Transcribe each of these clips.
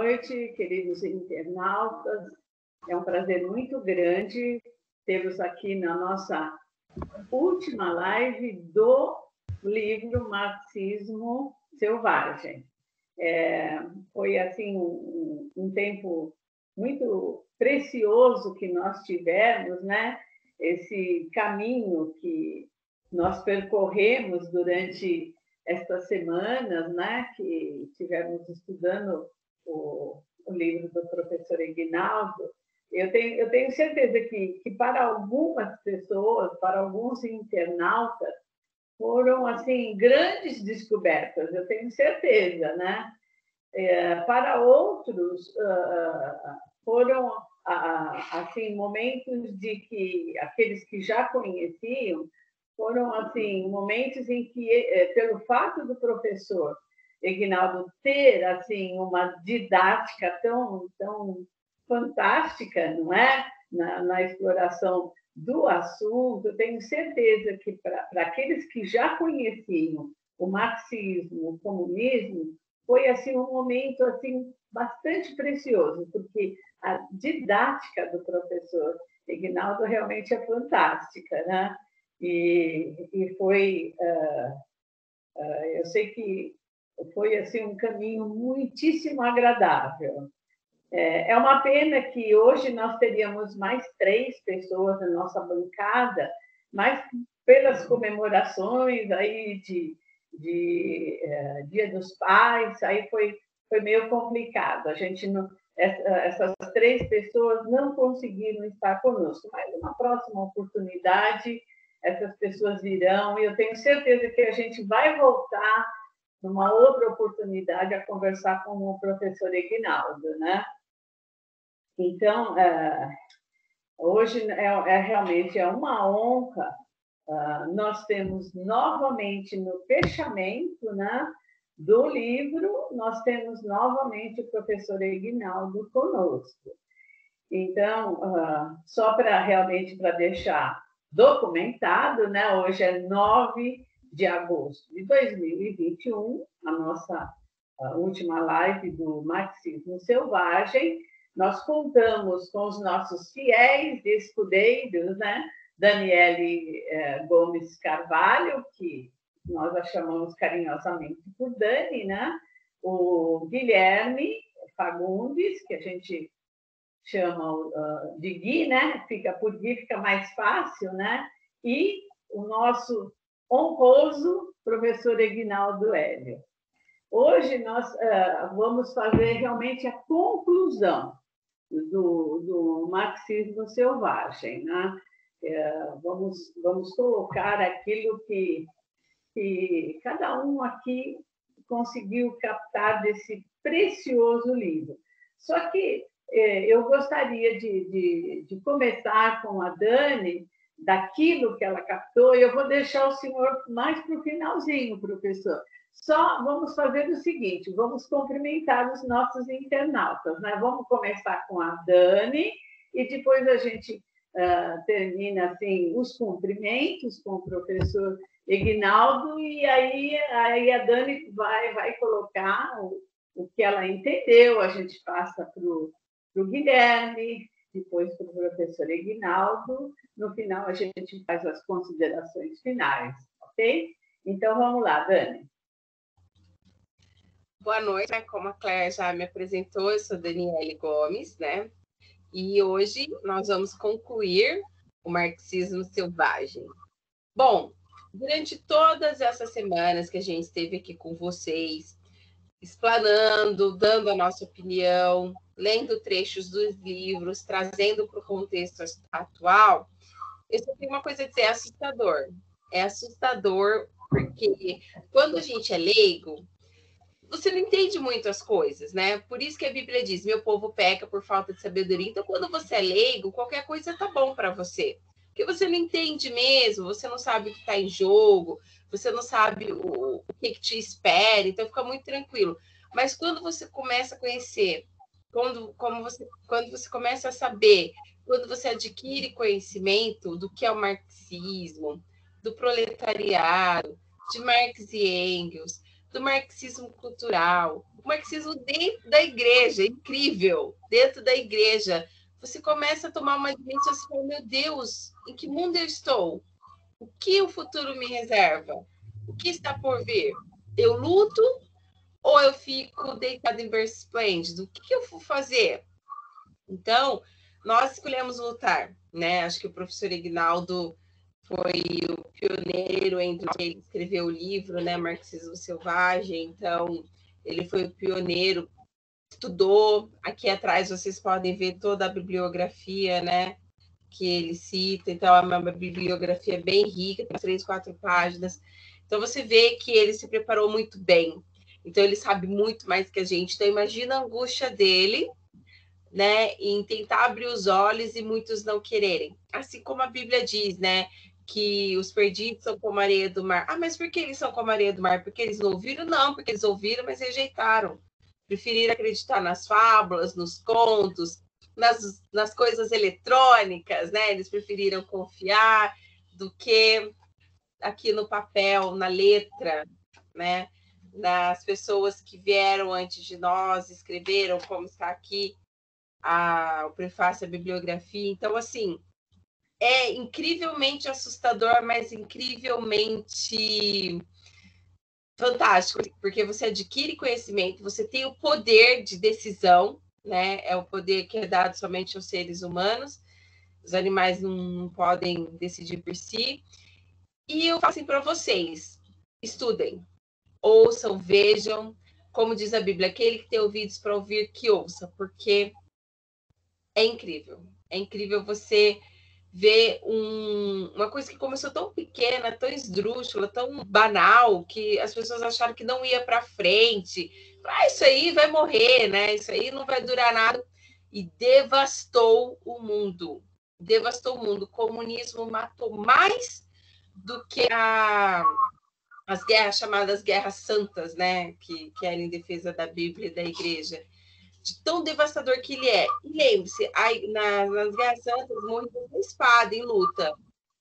noite, queridos internautas. É um prazer muito grande tê-los aqui na nossa última live do livro Marxismo Selvagem. Foi assim um tempo muito precioso que nós tivemos, né? Esse caminho que nós percorremos durante estas semanas, né? Que tivemos estudando o livro do professor Ignaldo. Eu tenho certeza que para algumas pessoas, para alguns internautas, foram assim grandes descobertas, eu tenho certeza, né? Para outros, foram assim momentos de que aqueles que já conheciam foram assim momentos em que, pelo fato do professor Ignaldo ter assim uma didática tão fantástica, não é, na exploração do assunto, eu tenho certeza que para aqueles que já conheciam o marxismo, o comunismo, foi assim um momento assim bastante precioso, porque a didática do professor Ignaldo realmente é fantástica, né? E foi, eu sei que foi assim um caminho muitíssimo agradável. É uma pena que hoje nós teríamos mais 3 pessoas na nossa bancada, mas pelas comemorações aí de Dia dos Pais, aí foi meio complicado. A gente não, essas 3 pessoas não conseguiram estar conosco, mas numa próxima oportunidade essas pessoas virão e eu tenho certeza que a gente vai voltar numa outra oportunidade a conversar com o professor Ignaldo, né? Então, hoje realmente uma honra. Nós temos novamente no fechamento, né, do livro, nós temos novamente o professor Ignaldo conosco. Então, só para realmente para deixar documentado, né, hoje é 9 de agosto de 2021, a nossa última live do Marxismo Selvagem. Nós contamos com os nossos fiéis escudeiros, né? Daniele Gomes Carvalho, que nós a chamamos carinhosamente por Dani, né? O Guilherme Fagundes, que a gente chama de Gui, né? Fica por Gui, fica mais fácil, né? E o nosso honroso professor Ignaldo Hélio. Hoje nós vamos fazer realmente a conclusão do marxismo selvagem, né? Vamos colocar aquilo que cada um aqui conseguiu captar desse precioso livro. Só que eu gostaria de começar com a Dani, daquilo que ela captou, e eu vou deixar o senhor mais para o finalzinho, professor. Só vamos fazer o seguinte, vamos cumprimentar os nossos internautas, né? Vamos começar com a Dani e depois a gente termina assim os cumprimentos com o professor Ignaldo e aí a Dani vai colocar o que ela entendeu, a gente passa para o Guilherme, depois para o professor Ignaldo, no final a gente faz as considerações finais, ok? Então vamos lá, Dani. Boa noite, como a Claire já me apresentou, eu sou Daniele Gomes, né? E hoje nós vamos concluir o marxismo selvagem. Bom, durante todas essas semanas que a gente esteve aqui com vocês, explanando, dando a nossa opinião, lendo trechos dos livros, trazendo para o contexto atual, eu só tenho uma coisa a dizer, é assustador. É assustador porque quando a gente é leigo, você não entende muito as coisas, né? Por isso que a Bíblia diz, meu povo peca por falta de sabedoria. Então, quando você é leigo, qualquer coisa tá bom para você. Porque você não entende mesmo, você não sabe o que está em jogo, você não sabe o que te espera, então fica muito tranquilo. Mas quando você começa a conhecer, quando você começa a saber, quando você adquire conhecimento do que é o marxismo, do proletariado, de Marx e Engels, do marxismo cultural, o marxismo dentro da igreja, incrível, dentro da igreja. Você começa a tomar uma dimensão assim, meu Deus, em que mundo eu estou? O que o futuro me reserva? O que está por vir? Eu luto ou eu fico deitado em berço esplêndido? O que eu vou fazer? Então, nós escolhemos lutar, né? Acho que o professor Ignaldo foi o pioneiro entre ele escreveu o livro, né, Marxismo Selvagem. Então, ele foi o pioneiro, estudou. Aqui atrás vocês podem ver toda a bibliografia, né, que ele cita. Então, é uma bibliografia bem rica, tem 3, 4 páginas. Então, você vê que ele se preparou muito bem. Então, ele sabe muito mais que a gente. Então, imagina a angústia dele, né, em tentar abrir os olhos e muitos não quererem. Assim como a Bíblia diz, né, que os perdidos são como a areia do mar. Ah, mas por que eles são como a areia do mar? Porque eles não ouviram? Não, porque eles ouviram, mas rejeitaram. Preferiram acreditar nas fábulas, nos contos, nas coisas eletrônicas, né? Eles preferiram confiar do que aqui no papel, na letra, né? Nas pessoas que vieram antes de nós, escreveram, como está aqui o prefácio, a bibliografia. Então, assim, é incrivelmente assustador, mas incrivelmente fantástico, porque você adquire conhecimento, você tem o poder de decisão, né? É o poder que é dado somente aos seres humanos. Os animais não podem decidir por si. E eu falo assim para vocês: estudem, ouçam, vejam. Como diz a Bíblia, aquele que tem ouvidos para ouvir, que ouça, porque é incrível. É incrível você ver uma coisa que começou tão pequena, tão esdrúxula, tão banal, que as pessoas acharam que não ia para frente. Isso aí vai morrer, né? Isso aí não vai durar nada. E devastou o mundo. Devastou o mundo. O comunismo matou mais do que as guerras chamadas guerras santas, né? Que eram em defesa da Bíblia e da igreja. De tão devastador que ele é. E lembre-se, nas guerras santas morreu com espada em luta,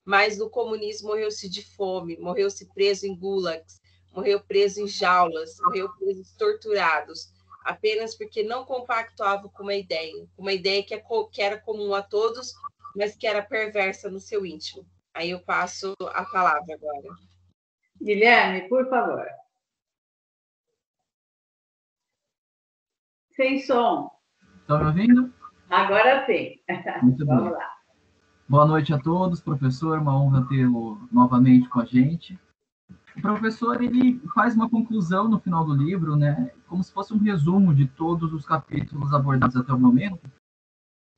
mas no comunismo morreu-se de fome, morreu-se preso em gulags, morreu preso em jaulas, morreu presos torturados, apenas porque não compactuava com uma ideia que era comum a todos, mas que era perversa no seu íntimo. Aí eu passo a palavra agora. Guilherme, por favor. Sem som. Estão me ouvindo? Agora sim. Muito Vamos bem. lá. Boa noite a todos, professor. Uma honra tê-lo novamente com a gente. O professor, ele faz uma conclusão no final do livro, né? Como se fosse um resumo de todos os capítulos abordados até o momento.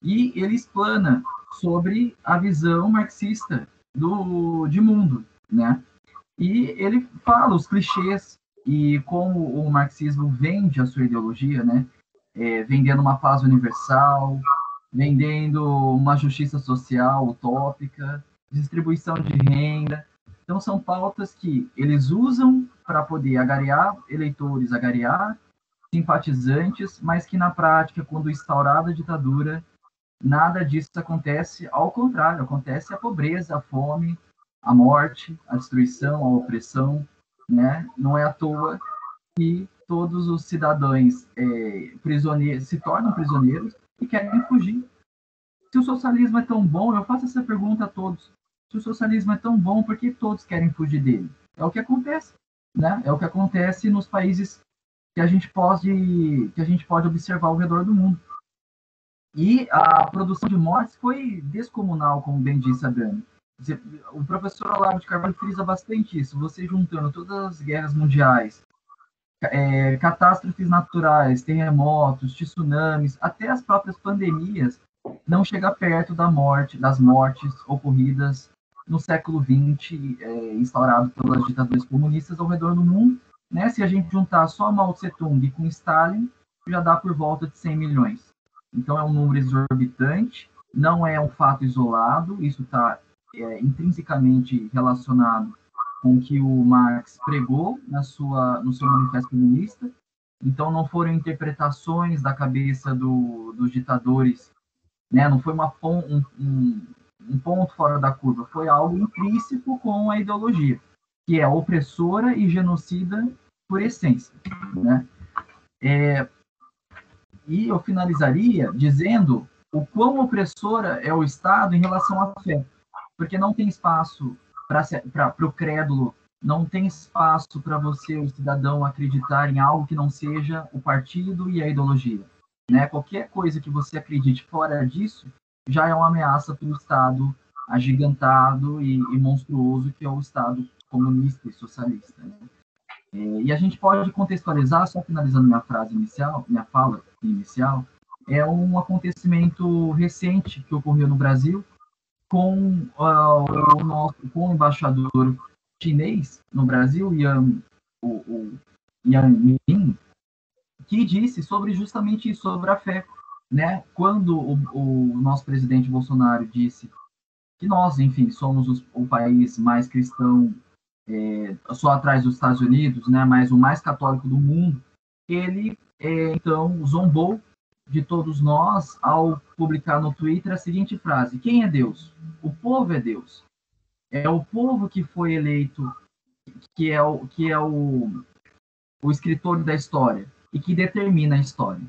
E ele explana sobre a visão marxista de mundo, né? E ele fala os clichês e como o marxismo vende a sua ideologia, né? Vendendo uma paz universal, vendendo uma justiça social utópica, distribuição de renda. Então, são pautas que eles usam para poder agariar eleitores, agariar simpatizantes, mas que na prática, quando instaurada a ditadura, nada disso acontece. Ao contrário, acontece a pobreza, a fome, a morte, a destruição, a opressão, né? Não é à toa que todos os cidadãos prisioneiros se tornam prisioneiros e querem fugir. Se o socialismo é tão bom, eu faço essa pergunta a todos. Se o socialismo é tão bom, por que todos querem fugir dele? É o que acontece, né? É o que acontece nos países que a gente pode observar ao redor do mundo. E a produção de mortes foi descomunal, como bem disse a Dani. O professor Olavo de Carvalho frisa bastante isso. Você juntando todas as guerras mundiais, catástrofes naturais, terremotos, tsunamis, até as próprias pandemias, não chega perto das mortes ocorridas no século XX, instaurado pelas ditaduras comunistas ao redor do mundo. Né? Se a gente juntar só Mao Tse-tung com Stalin, já dá por volta de 100 milhões. Então é um número exorbitante, não é um fato isolado, isso está intrinsecamente relacionado com o que o Marx pregou no seu manifesto comunista. Então não foram interpretações da cabeça dos ditadores, né? Não foi um ponto fora da curva, foi algo intrínseco com a ideologia, que é opressora e genocida por essência, né? E eu finalizaria dizendo o quão opressora é o Estado em relação à fé, porque não tem espaço para o crédulo, não tem espaço para você, o cidadão, acreditar em algo que não seja o partido e a ideologia, né? Qualquer coisa que você acredite fora disso já é uma ameaça para o Estado agigantado e monstruoso que é o Estado comunista e socialista, né? E a gente pode contextualizar, só finalizando minha frase inicial, minha fala inicial, é um acontecimento recente que ocorreu no Brasil com com o embaixador chinês no Brasil, Yang Min, que disse sobre justamente isso, sobre a fé, né? Quando o nosso presidente Bolsonaro disse que nós, enfim, somos o país mais cristão, só atrás dos Estados Unidos, né, mas o mais católico do mundo, ele, então, zombou de todos nós ao publicar no Twitter a seguinte frase: quem é Deus? O povo é Deus. É o povo que foi eleito, que é o escritor da história e que determina a história.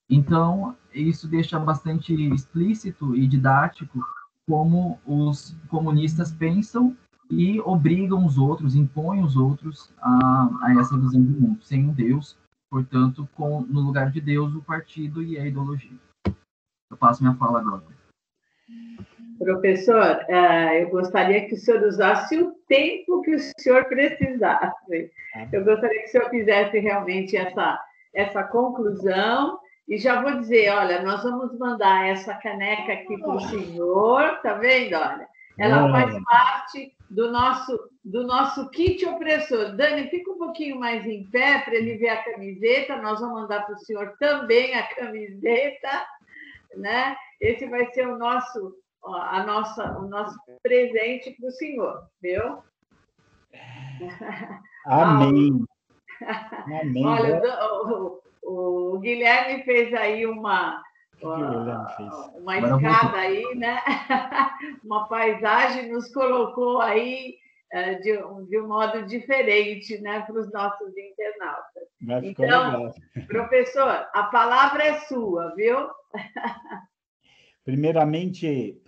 Então, isso deixa bastante explícito e didático como os comunistas pensam e obrigam os outros, impõem os outros a essa visão do mundo, sem um Deus, portanto, no lugar de Deus, o partido e a ideologia. Eu passo minha fala agora. Professor, eu gostaria que o senhor usasse o tempo que o senhor precisasse. Eu gostaria que o senhor fizesse realmente essa conclusão. E já vou dizer, olha, nós vamos mandar essa caneca aqui para o senhor, tá vendo? Olha, ela faz parte do nosso kit opressor. Dani, fica um pouquinho mais em pé para ele ver a camiseta. Nós vamos mandar para o senhor também a camiseta, né? Esse vai ser o nosso presente para o senhor, viu? Amém. Amém. Olha, o Guilherme fez aí uma escada aí, né? Uma paisagem, nos colocou aí de um modo diferente, né, para os nossos internautas. Então, legal. Professor, a palavra é sua, viu? Primeiramente,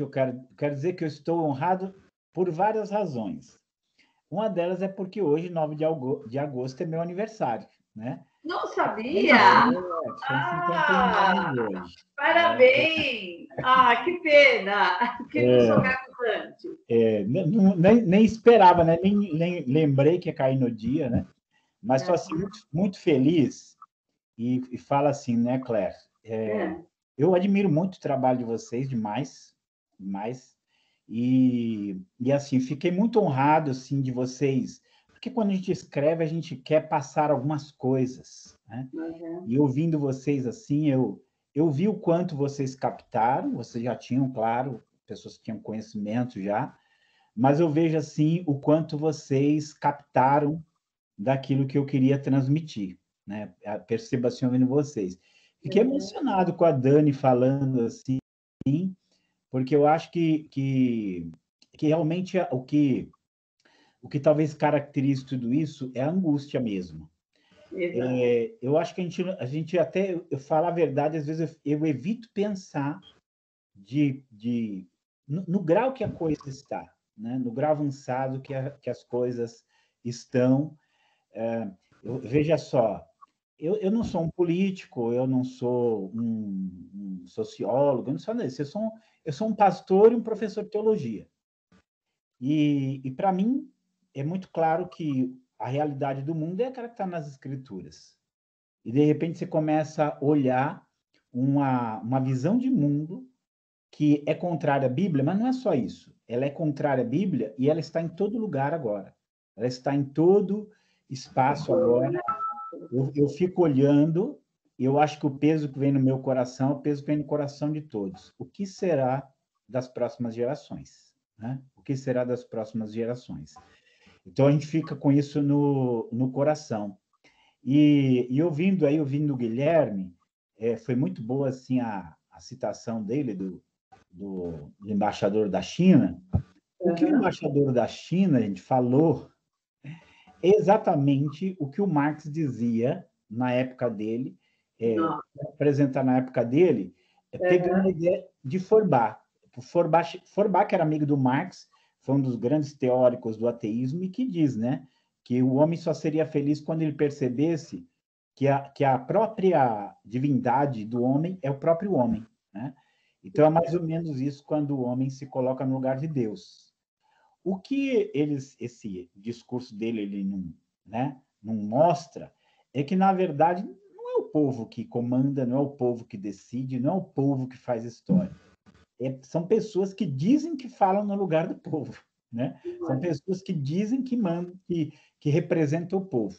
eu quero dizer que eu estou honrado por várias razões. Uma delas é porque hoje, 9 de agosto, é meu aniversário, né? Não sabia? São 51 anos hoje. Parabéns! Que pena que não soubemos antes. Nem esperava, né? Nem lembrei que ia cair no dia, né? Mas estou assim, muito, muito feliz e fala assim, né, Claire? Eu admiro muito o trabalho de vocês, demais. E assim, fiquei muito honrado, assim, de vocês, porque quando a gente escreve, a gente quer passar algumas coisas, né? E ouvindo vocês, assim, eu vi o quanto vocês captaram, vocês já tinham, claro, pessoas que tinham conhecimento já, mas eu vejo, assim, o quanto vocês captaram daquilo que eu queria transmitir, né? Perceba assim, ouvindo vocês. Fiquei emocionado com a Dani falando assim, porque eu acho que realmente o que talvez caracterize tudo isso é a angústia mesmo. Eu acho que a gente até, eu falo a verdade, às vezes eu evito pensar no grau que a coisa está, né? No grau avançado que as coisas estão. Veja só, eu não sou um político, eu não sou um sociólogo, eu não sou nada disso. Eu sou um pastor e um professor de teologia. E para mim, é muito claro que a realidade do mundo é aquela que está nas Escrituras. E, de repente, você começa a olhar uma visão de mundo que é contrária à Bíblia, mas não é só isso. Ela é contrária à Bíblia e ela está em todo lugar agora. Ela está em todo espaço agora. Eu fico olhando, eu acho que o peso que vem no meu coração é o peso que vem no coração de todos. O que será das próximas gerações? Né? O que será das próximas gerações? Então, a gente fica com isso no coração. E ouvindo o Guilherme, foi muito boa assim, a citação dele, do embaixador da China. O que o embaixador da China, a gente falou, exatamente o que o Marx dizia na época dele, apresentar na época dele, pegando a ideia de Feuerbach. Feuerbach, que era amigo do Marx, foi um dos grandes teóricos do ateísmo e que diz, né, que o homem só seria feliz quando ele percebesse que a própria divindade do homem é o próprio homem, né? Então, é mais ou menos isso quando o homem se coloca no lugar de Deus. O que esse discurso dele ele não, né, não mostra é que, na verdade, não é o povo que comanda, não é o povo que decide, não é o povo que faz história. São pessoas que dizem que falam no lugar do povo, né? São pessoas que dizem que mandam, que representam o povo.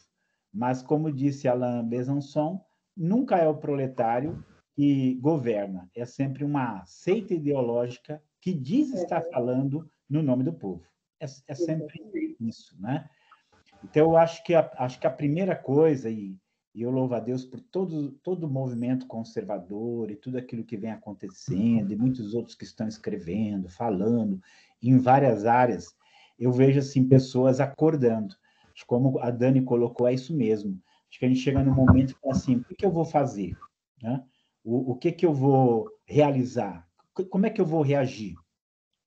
Mas, como disse Alain Besançon, nunca é o proletário que governa, é sempre uma seita ideológica que diz estar falando no nome do povo. É sempre isso, né? Então, eu acho que a primeira coisa, e eu louvo a Deus por todo o movimento conservador e tudo aquilo que vem acontecendo, e muitos outros que estão escrevendo, falando, em várias áreas, eu vejo, assim, pessoas acordando. Como a Dani colocou, é isso mesmo. Acho que a gente chega num momento que, assim, o que eu vou fazer? Né? O que eu vou realizar? Como é que eu vou reagir?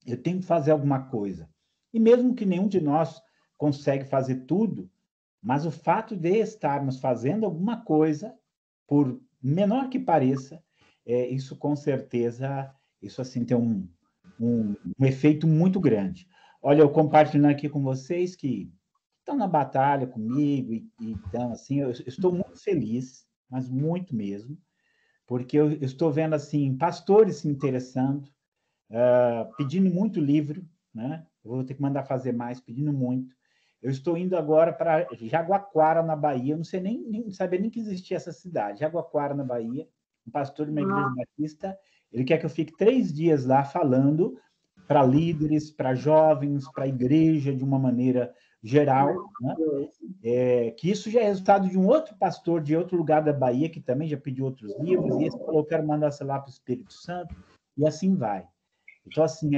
Eu tenho que fazer alguma coisa. E mesmo que nenhum de nós consegue fazer tudo, mas o fato de estarmos fazendo alguma coisa, por menor que pareça, isso com certeza, isso assim tem um efeito muito grande. Olha, eu compartilhando aqui com vocês que estão na batalha comigo e então, assim, eu estou muito feliz, mas muito mesmo, porque eu estou vendo, assim, pastores se interessando, pedindo muito livro, né? Eu vou ter que mandar fazer mais, pedindo muito. Eu estou indo agora para Jaguaquara, na Bahia. Eu não sei nem saber nem que existia essa cidade. Jaguaquara, na Bahia. Um pastor de uma igreja batista. Ele quer que eu fique 3 dias lá falando para líderes, para jovens, para a igreja, de uma maneira geral, né? Que isso já é resultado de um outro pastor de outro lugar da Bahia, que também já pediu outros livros, e esse falou, quero mandar, sei lá, para o Espírito Santo, e assim vai. Então, assim,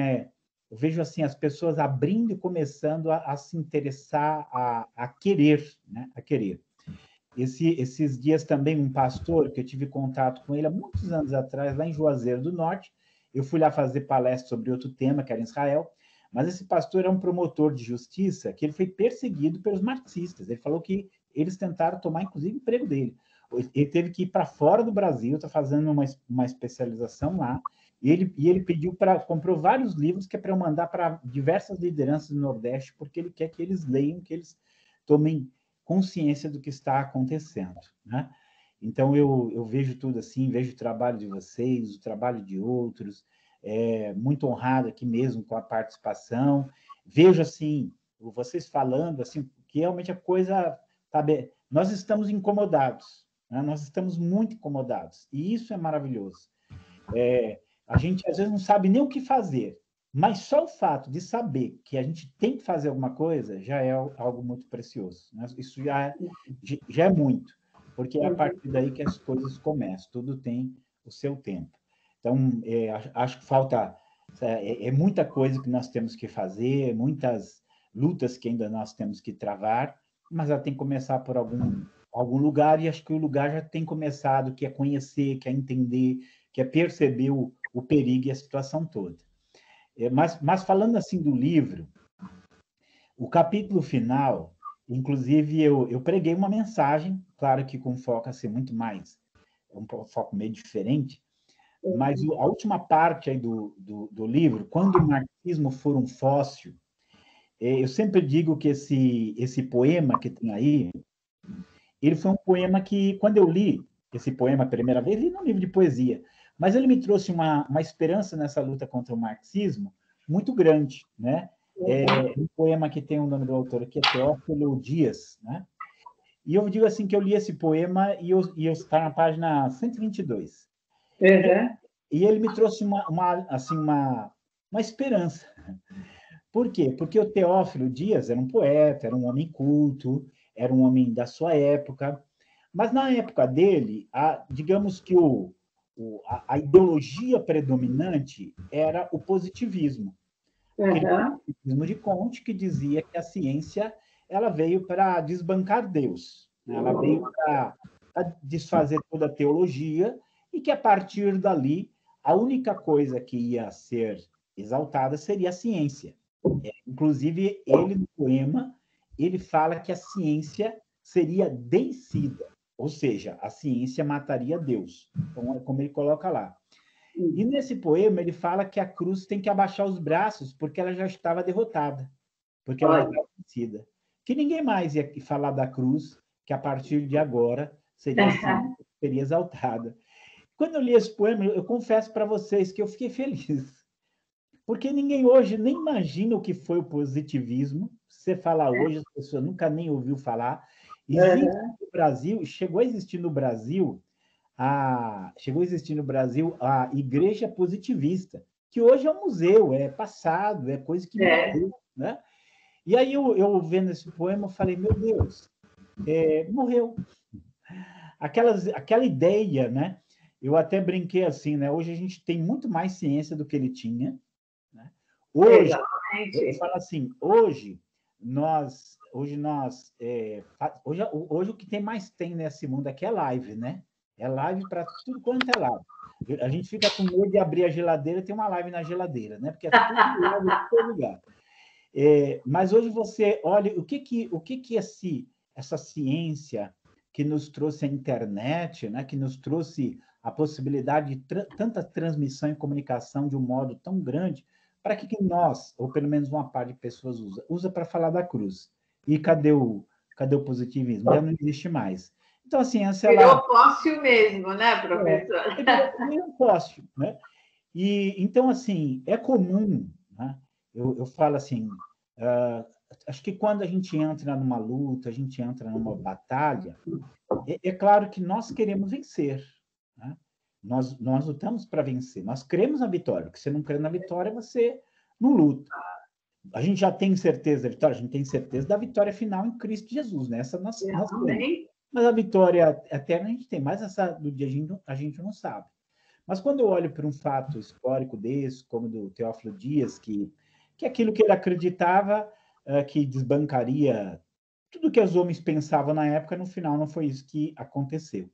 eu vejo assim, as pessoas abrindo e começando a se interessar, a querer, né? A querer. Esses dias também, um pastor, que eu tive contato com ele há muitos anos atrás, lá em Juazeiro do Norte, eu fui lá fazer palestra sobre outro tema, que era em Israel, mas esse pastor é um promotor de justiça que ele foi perseguido pelos marxistas. Ele falou que eles tentaram tomar, inclusive, o emprego dele. Ele teve que ir para fora do Brasil, está fazendo uma especialização lá, e ele comprou vários livros que é para eu mandar para diversas lideranças do Nordeste, porque ele quer que eles leiam, que eles tomem consciência do que está acontecendo, né? Então, eu vejo tudo assim, vejo o trabalho de vocês, o trabalho de outros, muito honrado aqui mesmo com a participação, vejo, assim, vocês falando, assim, que realmente a coisa, sabe, nós estamos incomodados, né? Nós estamos muito incomodados, e isso é maravilhoso. A gente, às vezes, não sabe nem o que fazer, mas só o fato de saber que a gente tem que fazer alguma coisa já é algo muito precioso, né? Isso já é muito, porque é a partir daí que as coisas começam, tudo tem o seu tempo. Então, acho que falta... muita coisa que nós temos que fazer, muitas lutas que ainda nós temos que travar, mas ela tem que começar por algum lugar, e acho que o lugar já tem começado, que é conhecer, que é entender, que é perceber o perigo e a situação toda. Mas falando assim do livro, o capítulo final, inclusive eu preguei uma mensagem, claro que com foco a ser muito mais, um foco meio diferente, mas a última parte aí do livro, quando o marxismo for um fóssil, eu sempre digo que esse poema que tem aí, ele foi um poema que, quando eu li esse poema a primeira vez, li num livro de poesia, mas ele me trouxe uma esperança nessa luta contra o marxismo muito grande, né? Um poema que tem o nome do autor aqui, é Teófilo Dias, né? E eu digo assim que eu li esse poema e eu está na página 122. E ele me trouxe uma esperança. Por quê? Porque o Teófilo Dias era um poeta, era um homem culto, era um homem da sua época, mas na época dele, digamos que a ideologia predominante era o positivismo. Aquele positivismo de Comte, que dizia que a ciência ela veio para desbancar Deus, né? Ela veio para desfazer toda a teologia e que, a partir dali, a única coisa que ia ser exaltada seria a ciência. Inclusive, ele, no poema, ele fala que a ciência seria deicida, ou seja, a ciência mataria Deus, como ele coloca lá. E nesse poema ele fala que a cruz tem que abaixar os braços porque ela já estava derrotada, porque ela já estava vencida. Que ninguém mais ia falar da cruz, que a partir de agora seria exaltada. Quando eu li esse poema, eu confesso para vocês que eu fiquei feliz, porque ninguém hoje nem imagina o que foi o positivismo. Se você falar hoje, as pessoas nunca nem ouviu falar. Existe no Brasil, chegou a existir no Brasil a Igreja Positivista, que hoje é um museu, é passado, é coisa que morreu, né? E aí eu vendo esse poema, eu falei, meu Deus, morreu. Aquela ideia, né? Eu até brinquei assim, né? Hoje a gente tem muito mais ciência do que ele tinha, né? Hoje, eu falo assim, hoje o que tem mais tem nesse mundo aqui é live, né? É live para tudo quanto é live. A gente fica com medo de abrir a geladeira e ter uma live na geladeira, né? Porque é tudo live em todo lugar. Mas hoje você olha o que essa ciência que nos trouxe a internet, né? Que nos trouxe a possibilidade de tanta transmissão e comunicação de um modo tão grande, para que nós, ou pelo menos uma parte de pessoas usa para falar da cruz. E cadê o positivismo? Já não existe mais. Então, a ciência... Virou fóssil mesmo, né, professor? Virou fóssil, né? E, então, assim, é comum, né? Eu falo assim, acho que quando a gente entra numa luta, a gente entra numa batalha, é claro que nós queremos vencer, né? Nós lutamos para vencer, nós cremos na vitória, porque se você não crê na vitória, você não luta. A gente já tem certeza da vitória, a gente tem certeza da vitória final em Cristo Jesus, né? Essa nós temos. Mas a vitória eterna a gente tem, mas essa do dia a gente não sabe. Mas quando eu olho para um fato histórico desse, como do Teófilo Dias, que aquilo que ele acreditava que desbancaria tudo que os homens pensavam na época, no final não foi isso que aconteceu.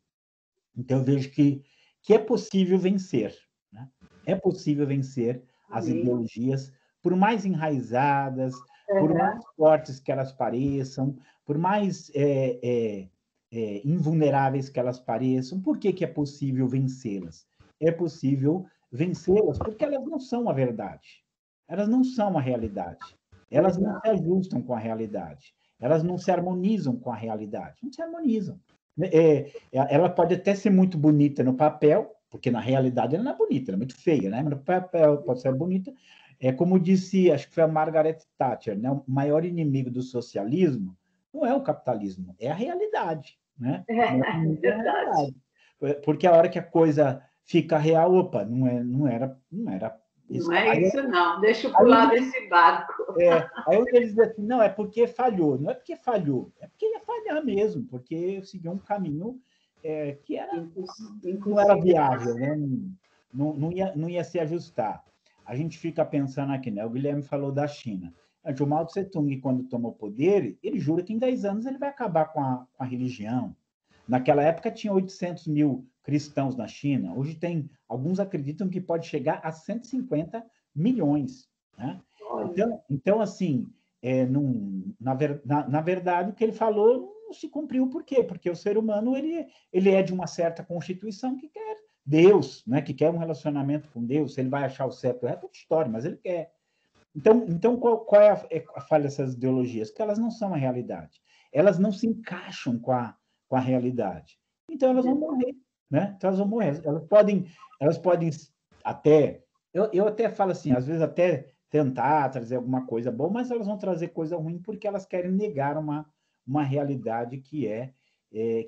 Então eu vejo que é possível vencer, né? É possível vencer as ideologias, por mais enraizadas, por mais fortes que elas pareçam, por mais invulneráveis que elas pareçam. Por que é possível vencê-las? É possível vencê-las porque elas não são a verdade. Elas não são a realidade. Elas não se ajustam com a realidade. Elas não se harmonizam com a realidade. Não se harmonizam. Ela pode até ser muito bonita no papel, porque na realidade ela não é bonita, ela é muito feia, né? Mas no papel pode ser bonita. Como disse, acho que foi a Margaret Thatcher, né? O maior inimigo do socialismo não é o capitalismo, é a realidade, né? É a realidade. Porque a hora que a coisa fica real, opa, não era isso. Não é isso, não. Deixa eu pular desse barco. Aí eles dizem assim, não, é porque falhou. Não é porque falhou, é porque ia falhar mesmo, porque seguiu um caminho que não era viável, né? Não ia se ajustar. A gente fica pensando aqui, né? O Guilherme falou da China. O Mao Tse-tung, quando tomou poder, ele jura que em 10 anos ele vai acabar com a religião. Naquela época tinha 800 mil cristãos na China. Hoje alguns acreditam que pode chegar a 150 milhões. Né? Então, assim, na verdade, o que ele falou não se cumpriu. Por quê? Porque o ser humano ele é de uma certa constituição que quer Deus, né? Que quer um relacionamento com Deus. Se ele vai achar o certo, é outra história, mas ele quer. Então qual é a falha dessas ideologias? Que elas não são a realidade. Elas não se encaixam com a realidade. Então elas vão morrer, né? Então elas vão morrer. Elas podem até... Eu até falo assim, às vezes até tentar trazer alguma coisa boa, mas elas vão trazer coisa ruim porque elas querem negar uma realidade que é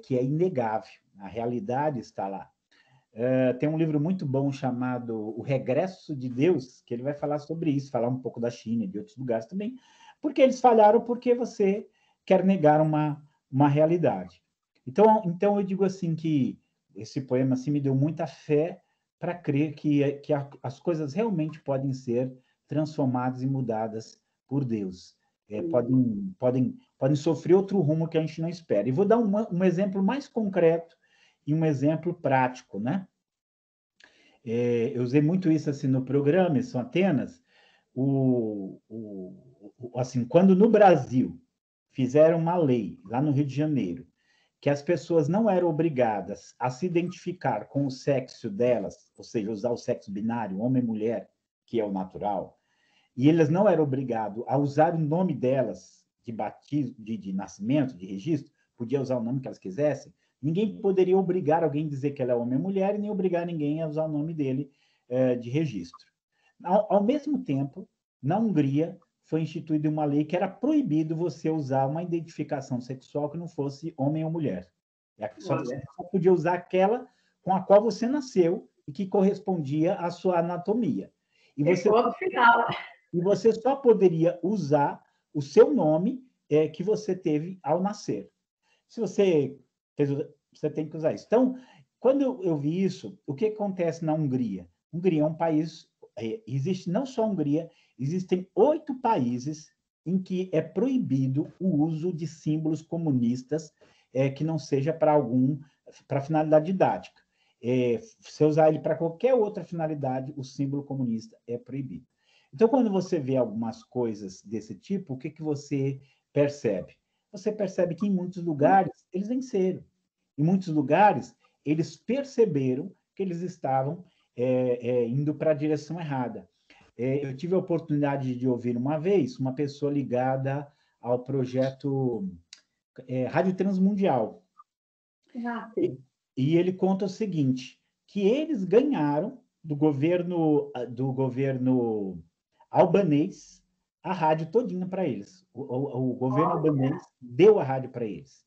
inegável. A realidade está lá. Tem um livro muito bom chamado O Regresso de Deus, que ele vai falar sobre isso, falar um pouco da China e de outros lugares também, porque eles falharam porque você quer negar uma realidade. Então eu digo assim que esse poema assim, me deu muita fé para crer que as coisas realmente podem ser transformadas e mudadas por Deus. Podem podem sofrer outro rumo que a gente não espera. E vou dar um exemplo mais concreto e um exemplo prático, né? Eu usei muito isso assim no programa, em São Atenas, assim, quando no Brasil fizeram uma lei, lá no Rio de Janeiro, que as pessoas não eram obrigadas a se identificar com o sexo delas, ou seja, usar o sexo binário, homem e mulher, que é o natural, e elas não eram obrigadas a usar o nome delas de batismo, de nascimento, de registro, podia usar o nome que elas quisessem, ninguém poderia obrigar alguém a dizer que ela é homem ou mulher, e nem obrigar ninguém a usar o nome dele de registro. Ao mesmo tempo, na Hungria, foi instituída uma lei que era proibido você usar uma identificação sexual que não fosse homem ou mulher. Você só podia usar aquela com a qual você nasceu e que correspondia à sua anatomia. E você só poderia usar o seu nome que você teve ao nascer. Se você fez, você tem que usar isso. Então, quando eu vi isso, o que acontece na Hungria? A Hungria é um país, existe não só a Hungria, existem 8 países em que é proibido o uso de símbolos comunistas que não seja para finalidade didática. Se usar ele para qualquer outra finalidade, o símbolo comunista é proibido. Então, quando você vê algumas coisas desse tipo, o que você percebe? Você percebe que em muitos lugares eles venceram. Em muitos lugares, eles perceberam que eles estavam indo para a direção errada. Eu tive a oportunidade de ouvir uma vez uma pessoa ligada ao projeto Rádio Transmundial. E ele conta o seguinte, que eles ganharam do governo albanês a rádio todinha para eles. O governo albanês deu a rádio para eles.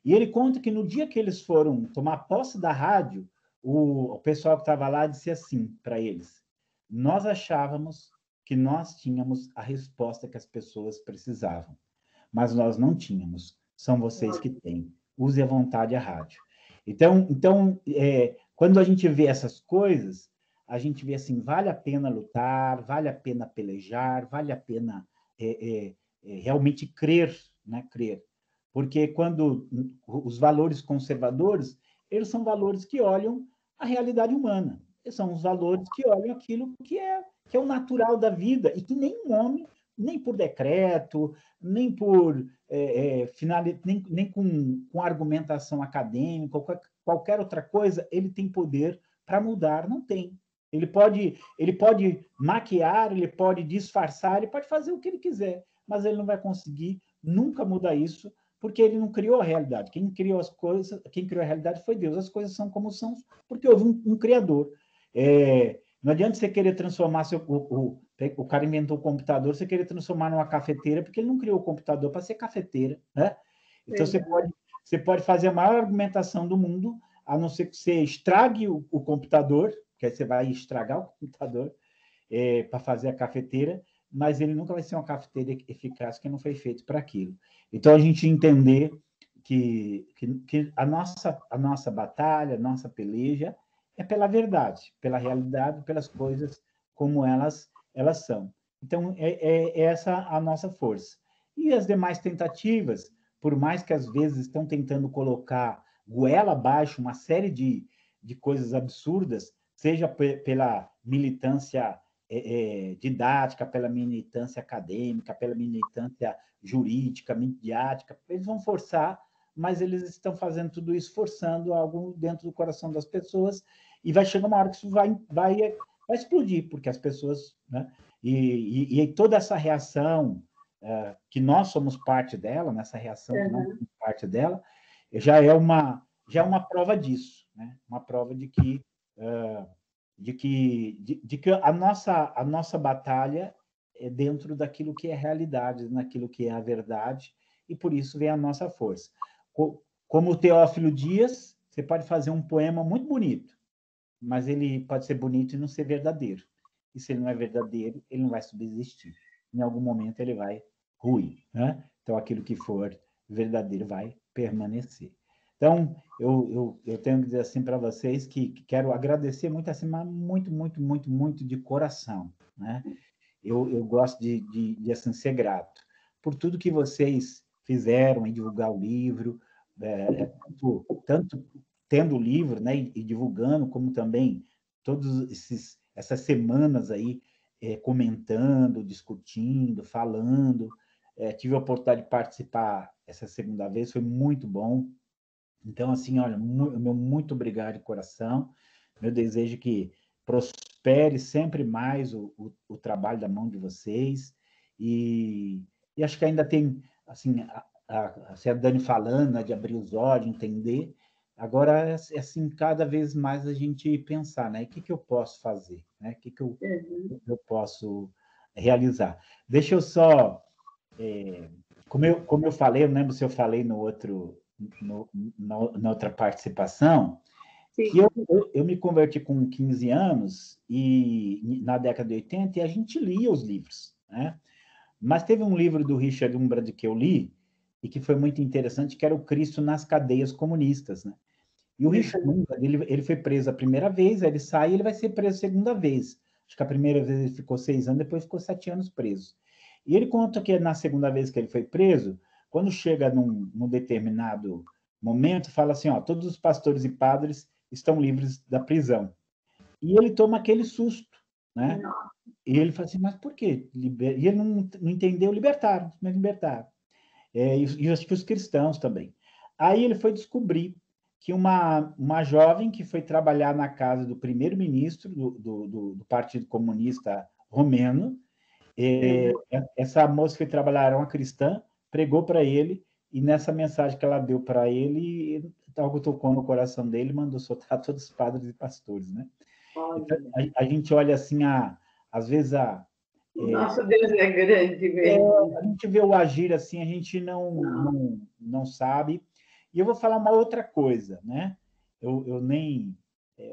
E ele conta que no dia que eles foram tomar posse da rádio, o pessoal que estava lá disse assim para eles: nós achávamos que nós tínhamos a resposta que as pessoas precisavam, mas nós não tínhamos. São vocês que têm. Use à vontade a rádio. Então quando a gente vê essas coisas, a gente vê assim, vale a pena lutar, vale a pena pelejar, vale a pena realmente crer, né? Crer. Porque quando os valores conservadores, eles são valores que olham a realidade humana. Eles são os valores que olham aquilo que é o natural da vida e que nenhum homem, nem por decreto, nem por nem com argumentação acadêmica, qualquer outra coisa, ele tem poder para mudar. Não tem. Ele pode maquiar, ele pode disfarçar, ele pode fazer o que ele quiser, mas ele não vai conseguir nunca mudar isso, porque ele não criou a realidade. Quem criou a realidade foi Deus. As coisas são como são, porque houve um criador. Não adianta você querer transformar o cara inventou o computador, você querer transformar numa cafeteira, porque ele não criou o computador para ser cafeteira, né? Então você pode fazer a maior argumentação do mundo, a não ser que você estrague o computador, que aí você vai estragar o computador para fazer a cafeteira, mas ele nunca vai ser uma cafeteira eficaz que não foi feito para aquilo. Então, a gente entender que a nossa batalha, a nossa peleja é pela verdade, pela realidade, pelas coisas como elas são. Então, é essa a nossa força. E as demais tentativas, por mais que às vezes estão tentando colocar goela abaixo uma série de coisas absurdas, seja pela militância didática, pela militância acadêmica, pela militância jurídica, midiática, eles vão forçar, mas eles estão fazendo tudo isso forçando algo dentro do coração das pessoas e vai chegar uma hora que isso vai explodir, porque as pessoas, né? E toda essa reação que nós somos parte dela, nessa reação que nós somos parte dela, já é uma prova disso, né? Uma prova de que a nossa batalha é dentro daquilo que é realidade, naquilo que é a verdade, e por isso vem a nossa força. Como o Teófilo Dias, você pode fazer um poema muito bonito, mas ele pode ser bonito e não ser verdadeiro. E se ele não é verdadeiro, ele não vai subsistir. Em algum momento ele vai ruir, né? Então aquilo que for verdadeiro vai permanecer. Então, eu tenho que dizer assim para vocês que quero agradecer muito, assim, muito, muito, muito, muito de coração, né? Eu gosto de assim, ser grato por tudo que vocês fizeram em divulgar o livro, tanto tendo o livro, né, e divulgando, como também essas semanas aí comentando, discutindo, falando. Tive a oportunidade de participar essa segunda vez, foi muito bom. Então, assim, olha, meu muito obrigado de coração. Meu desejo é que prospere sempre mais o trabalho da mão de vocês. E acho que ainda tem, assim, a Dani falando, né, de abrir os olhos, entender. Agora, assim, cada vez mais a gente pensar, né? O que eu posso fazer? Né? O que eu posso realizar? Deixa eu só... como eu falei, eu não lembro se eu falei na outra participação, Sim. que eu me converti com 15 anos, e na década de 80, e a gente lia os livros, né? Mas teve um livro do Richard Umbrat que eu li, e que foi muito interessante, que era o Cristo nas cadeias comunistas, né? E o Richard Umbrat, ele foi preso a primeira vez, aí ele sai e ele vai ser preso a segunda vez. Acho que a primeira vez ele ficou 6 anos, depois ficou 7 anos preso. E ele conta que na segunda vez que ele foi preso, quando chega num determinado momento, fala assim, ó, todos os pastores e padres estão livres da prisão. E ele toma aquele susto, né? E ele fala assim, mas por quê? E ele não entendeu, libertaram. E acho que os cristãos também. Aí ele foi descobrir que uma jovem que foi trabalhar na casa do primeiro-ministro do Partido Comunista Romeno, essa moça que foi trabalhar era uma cristã, pregou para ele, e nessa mensagem que ela deu para ele, algo tocou no coração dele e mandou soltar todos os padres e pastores, né? Então, a gente olha assim, às vezes Nosso Deus é grande mesmo. a gente vê o agir assim, a gente não sabe. E eu vou falar uma outra coisa, né? Eu nem...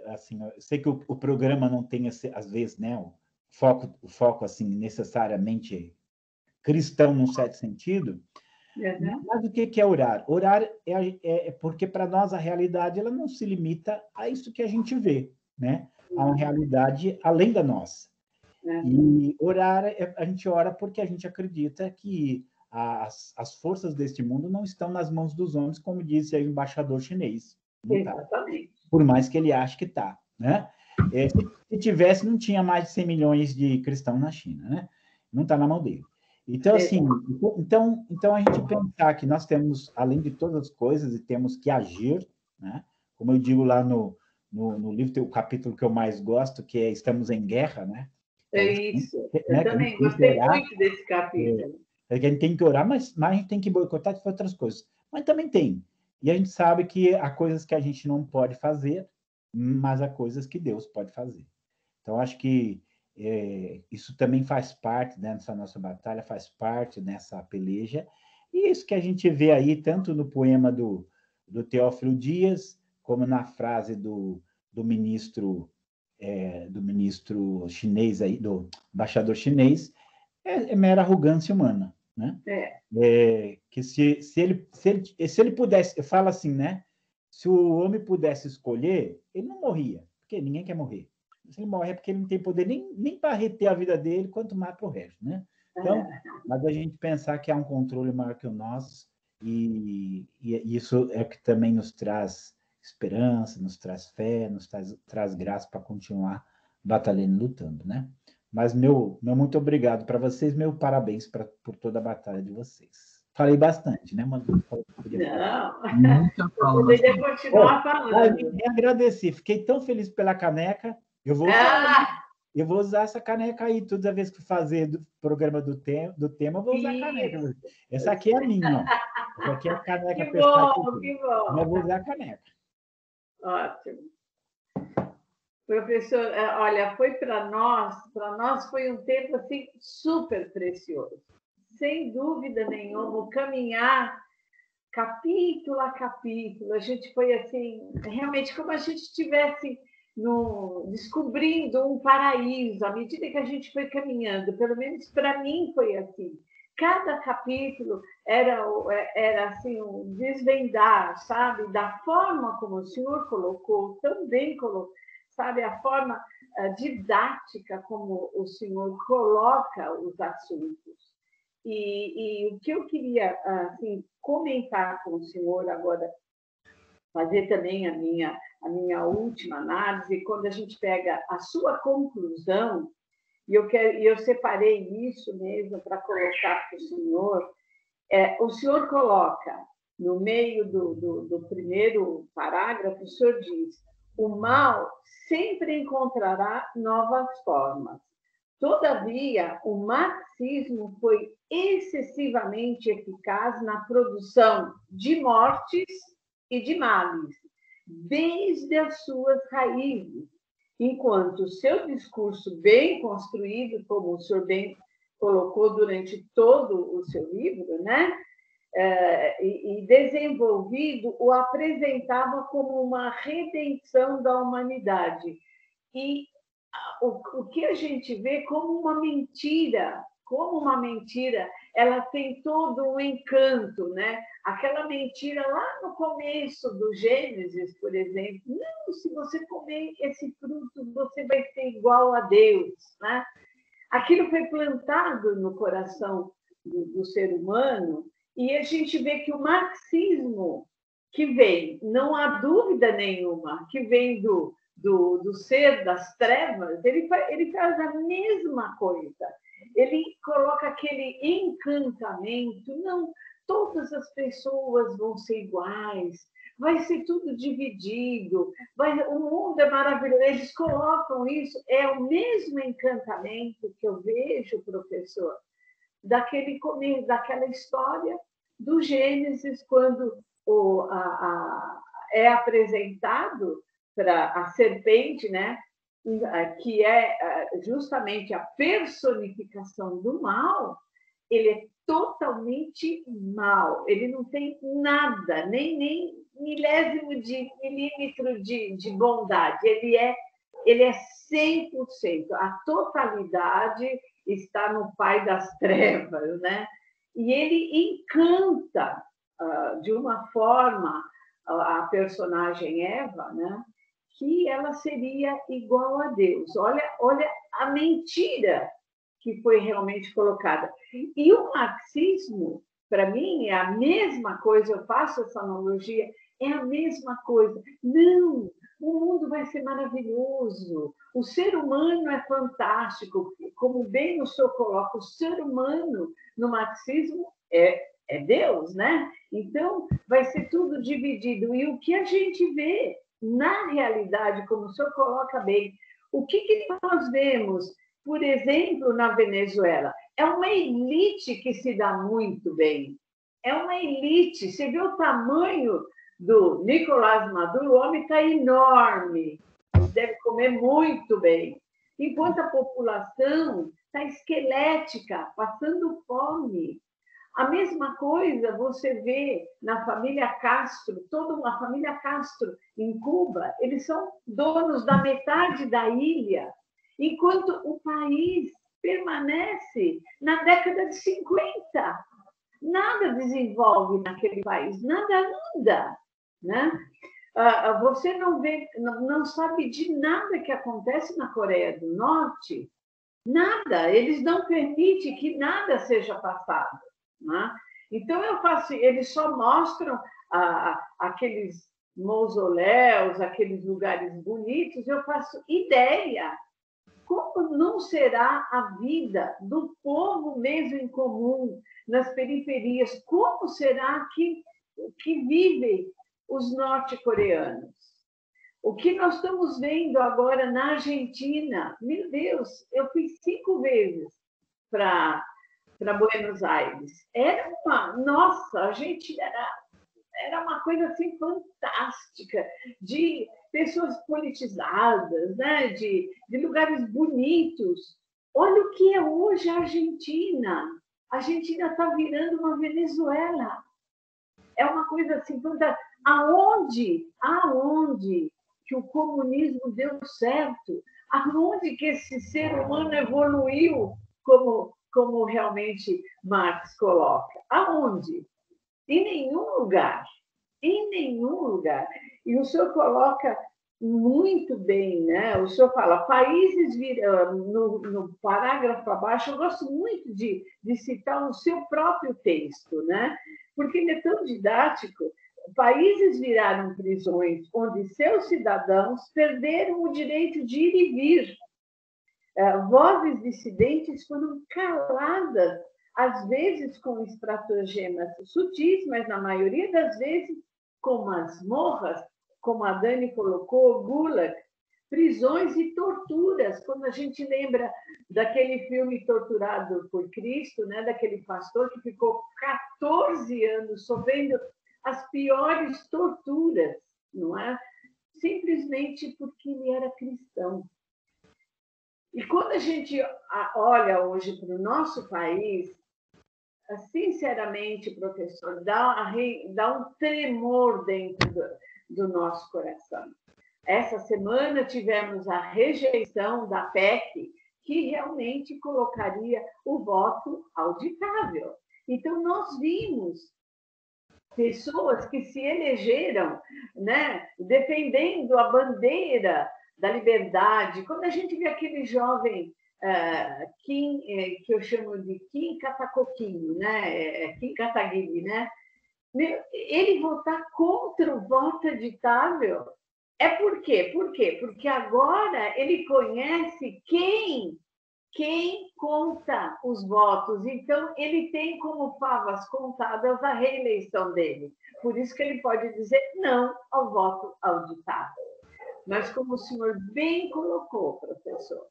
assim, eu sei que o programa não tem, às vezes, né, o foco assim, necessariamente cristão, num certo sentido, mas o que é orar? Orar é porque, para nós, a realidade ela não se limita a isso que a gente vê, né? Há uma realidade além da nossa. E orar, a gente ora porque a gente acredita que as forças deste mundo não estão nas mãos dos homens, como disse aí o embaixador chinês. Não tá. Exatamente. Por mais que ele ache que está, né? Se tivesse, não tinha mais de 100 milhões de cristãos na China, né? Não está na mão dele. Então, assim, então a gente pensar que nós temos, além de todas as coisas, e temos que agir, né? Como eu digo lá no livro, tem o capítulo que eu mais gosto, que é Estamos em Guerra, né? É isso. Né? Eu também gostei muito desse capítulo. Que a gente tem que orar, mas a gente tem que boicotar e fazer outras coisas. Mas também tem. E a gente sabe que há coisas que a gente não pode fazer, mas há coisas que Deus pode fazer. Então, acho que isso também faz parte, né, dessa nossa batalha, faz parte dessa peleja. E isso que a gente vê aí, tanto no poema do Teófilo Dias, como na frase do ministro chinês, aí, do embaixador chinês, é mera arrogância humana, né? Que se ele pudesse, eu falo assim, né? Se o homem pudesse escolher, ele não morria, porque ninguém quer morrer. Se ele morre é porque ele não tem poder nem para reter a vida dele, quanto mais para o resto, né? Então, mas a gente pensar que há um controle maior que o nosso, e isso é o que também nos traz esperança, nos traz fé, nos traz graça para continuar batalhando e lutando, né? Mas meu muito obrigado para vocês, meu parabéns por toda a batalha de vocês. Falei bastante, né, Manu? Não, Muita fala, eu poderia continuar falando. Me agradeci, fiquei tão feliz pela caneca. Eu vou usar essa caneca aí toda vez que fazer do programa do tema, eu vou usar a caneca. Essa aqui é a minha, ó. Essa aqui é a caneca que pessoal. bom, que bom. Eu vou usar a caneca. Ótimo. Professor, olha, foi para nós foi um tempo assim super precioso. Sem dúvida nenhuma, o caminhar capítulo a capítulo, a gente foi assim, realmente como a gente estivesse descobrindo um paraíso, à medida que a gente foi caminhando, pelo menos para mim foi assim. Cada capítulo era assim, um desvendar, sabe, da forma como o senhor colocou, tão bem colocou, sabe, a forma didática como o senhor coloca os assuntos. E o que eu queria assim, comentar com o senhor agora, fazer também a minha última análise, quando a gente pega a sua conclusão, e eu separei isso mesmo para colocar para o senhor. O senhor coloca, no meio do primeiro parágrafo, o senhor diz: o mal sempre encontrará novas formas. Todavia, o marxismo foi excessivamente eficaz na produção de mortes e de males, desde as suas raízes, enquanto o seu discurso bem construído, como o senhor bem colocou durante todo o seu livro, né? E desenvolvido, o apresentava como uma redenção da humanidade. E o que a gente vê como uma mentira, ela tem todo um encanto, né? Aquela mentira lá no começo do Gênesis, por exemplo, não, se você comer esse fruto, você vai ser igual a Deus, né? Aquilo foi plantado no coração do ser humano, e a gente vê que o marxismo, que vem, não há dúvida nenhuma, que vem do ser das trevas, ele faz a mesma coisa. Ele coloca aquele encantamento, não, todas as pessoas vão ser iguais, vai ser tudo dividido, o mundo é maravilhoso. Eles colocam isso, é o mesmo encantamento que eu vejo, professor, daquela história do Gênesis, quando é apresentado para a serpente, né, que é justamente a personificação do mal. Ele é totalmente mal, ele não tem nada, nem milésimo de milímetro de bondade, ele é 100%, a totalidade está no pai das trevas, né? E ele encanta de uma forma a personagem Eva, né? Que ela seria igual a Deus. Olha a mentira que foi realmente colocada. E o marxismo, para mim, é a mesma coisa, eu faço essa analogia, é a mesma coisa. Não, o mundo vai ser maravilhoso, o ser humano é fantástico, como bem o senhor coloca, o ser humano no marxismo é Deus, né? Então, vai ser tudo dividido. E o que a gente vê na realidade, como o senhor coloca bem, o que nós vemos, por exemplo, na Venezuela? É uma elite que se dá muito bem. É uma elite. Você vê o tamanho do Nicolás Maduro, o homem está enorme, deve comer muito bem, enquanto a população está esquelética, passando fome. A mesma coisa você vê na família Castro, toda uma família Castro em Cuba, eles são donos da metade da ilha, enquanto o país permanece na década de 50. Nada desenvolve naquele país, nada anda, né? Você não sabe de nada que acontece na Coreia do Norte, nada, eles não permitem que nada seja passado, né? Então, eles só mostram aqueles mausoléus, aqueles lugares bonitos. Eu faço ideia como não será a vida do povo mesmo em comum, nas periferias, como será que vivem os norte-coreanos. O que nós estamos vendo agora na Argentina, meu Deus, eu fui 5 vezes para Buenos Aires. Nossa, a gente era uma coisa assim fantástica, de pessoas politizadas, né? de lugares bonitos. Olha o que é hoje a Argentina. A Argentina está virando uma Venezuela. É uma coisa assim fantástica. Aonde que o comunismo deu certo? Aonde que esse ser humano evoluiu, como realmente Marx coloca? Aonde? Em nenhum lugar. Em nenhum lugar. E o senhor coloca muito bem, né? O senhor fala, países no parágrafo abaixo, eu gosto muito de citar o seu próprio texto, né? Porque ele é tão didático. Países viraram prisões onde seus cidadãos perderam o direito de ir e vir. Vozes dissidentes foram caladas, às vezes com estratagemas sutis, mas na maioria das vezes com masmorras, como a Dani colocou, gulag, prisões e torturas. Quando a gente lembra daquele filme Torturado por Cristo, né, daquele pastor que ficou 14 anos sofrendo as piores torturas, não é? Simplesmente porque ele era cristão. E quando a gente olha hoje para o nosso país, sinceramente, professor, dá um tremor dentro do nosso coração. Essa semana tivemos a rejeição da PEC, que realmente colocaria o voto auditável. Então, nós vimos pessoas que se elegeram, né, defendendo a bandeira da liberdade. Quando a gente vê aquele jovem Kim, que eu chamo de Kim Katacoquinho, né, Kim Kataguiri, né, ele votar contra o voto editável, por quê? Por quê? Porque agora ele conhece quem conta os votos. Então, ele tem como favas contadas a reeleição dele. Por isso que ele pode dizer não ao voto auditável. Mas, como o senhor bem colocou, professor,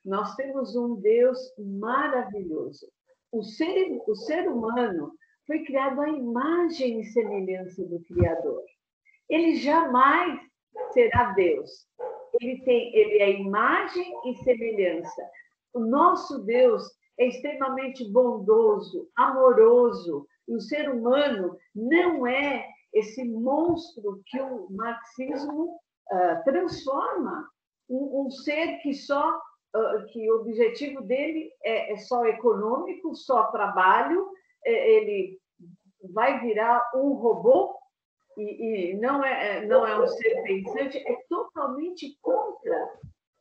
nós temos um Deus maravilhoso. O ser humano foi criado à imagem e semelhança do Criador. Ele jamais será Deus. Ele é imagem e semelhança. O nosso Deus é extremamente bondoso, amoroso. E o ser humano não é esse monstro que o marxismo transforma. Um ser que que o objetivo dele é só econômico, só trabalho, ele vai virar um robô e não é um ser pensante, é totalmente contra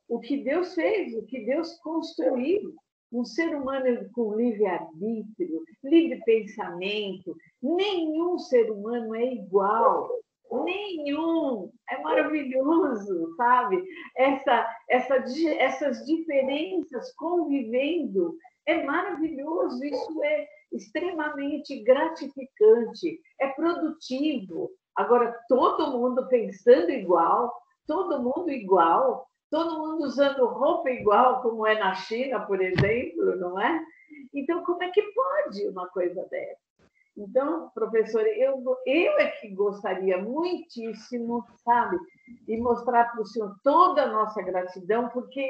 o que Deus fez, o que Deus construiu. Um ser humano com livre-arbítrio, livre pensamento. Nenhum ser humano é igual. Nenhum. É maravilhoso, sabe? Essas diferenças convivendo é maravilhoso. Isso é extremamente gratificante, é produtivo. Agora, todo mundo pensando igual, todo mundo igual, todo mundo usando roupa igual, como é na China, por exemplo, não é? Então, como é que pode uma coisa dessa? Então, professora, eu é que gostaria muitíssimo, sabe, de mostrar para o senhor toda a nossa gratidão, porque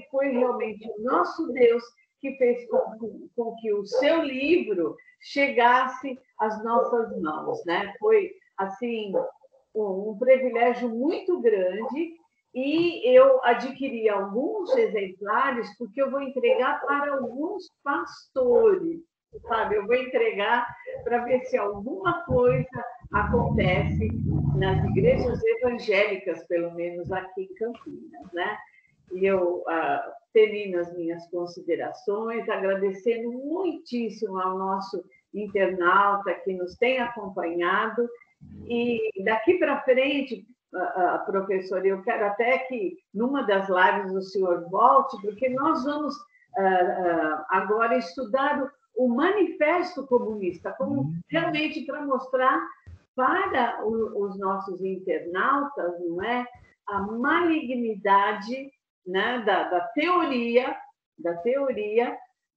foi realmente o nosso Deus que fez com que o seu livro chegasse às nossas mãos, né? Foi, assim, um privilégio muito grande. E eu adquiri alguns exemplares, porque eu vou entregar para alguns pastores, sabe? Eu vou entregar para ver se alguma coisa acontece nas igrejas evangélicas, pelo menos aqui em Campinas, né? E eu termino as minhas considerações, agradecendo muitíssimo ao nosso internauta que nos tem acompanhado. E daqui para frente, professor, eu quero até que numa das lives o senhor volte, porque nós vamos agora estudar o Manifesto Comunista, como realmente para mostrar para os nossos internautas, não é, a malignidade, né, da teoria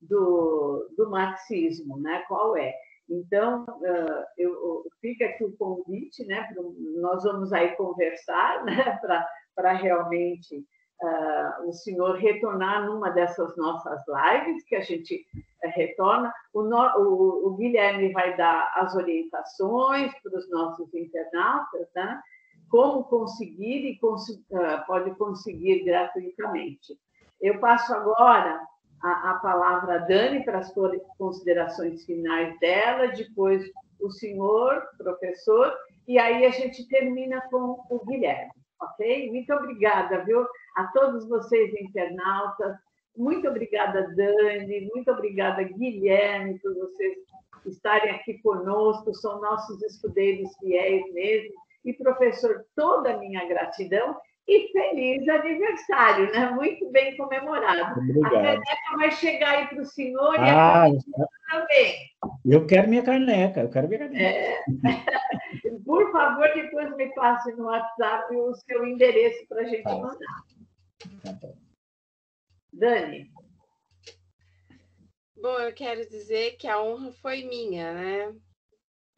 do marxismo, né? Qual é? Então, fica aqui o convite, né? Nós vamos aí conversar, né? Para realmente o senhor retornar numa dessas nossas lives, que a gente retorna. O Guilherme vai dar as orientações para os nossos internautas, né? Como conseguir e pode conseguir gratuitamente. Eu passo agora a palavra a Dani para as considerações finais dela, depois o senhor, professor, e aí a gente termina com o Guilherme. ok? Muito obrigada, viu? A todos vocês, internautas. Muito obrigada, Dani. Muito obrigada, Guilherme, por vocês estarem aqui conosco. São nossos escudeiros fiéis mesmo. E, professor, toda a minha gratidão. E feliz aniversário, né? Muito bem comemorado. Obrigado. A caneca vai chegar aí para o senhor e a caneca também. Eu quero minha caneca, Por favor, depois me passe no WhatsApp o seu endereço para a gente mandar. Dani. Bom, eu quero dizer que a honra foi minha, né?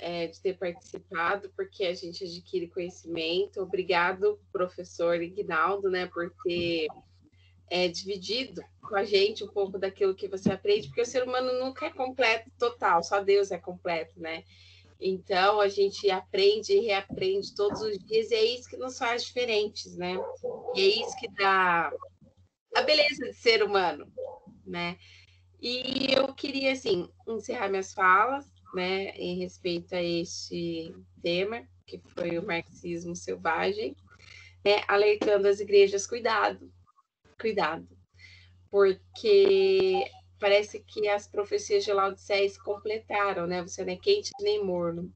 De ter participado, porque a gente adquire conhecimento. Obrigado, professor Ignaldo, né, por ter dividido com a gente um pouco daquilo que você aprende, porque o ser humano nunca é completo total, só Deus é completo, né? Então, a gente aprende e reaprende todos os dias, e é isso que nos faz diferentes, né? E é isso que dá a beleza de ser humano, né? E eu queria, assim, encerrar minhas falas, né, em respeito a este tema, que foi o marxismo selvagem, né, alertando as igrejas, cuidado, porque parece que as profecias de Laodiceia se completaram, né? Você não é quente nem morno,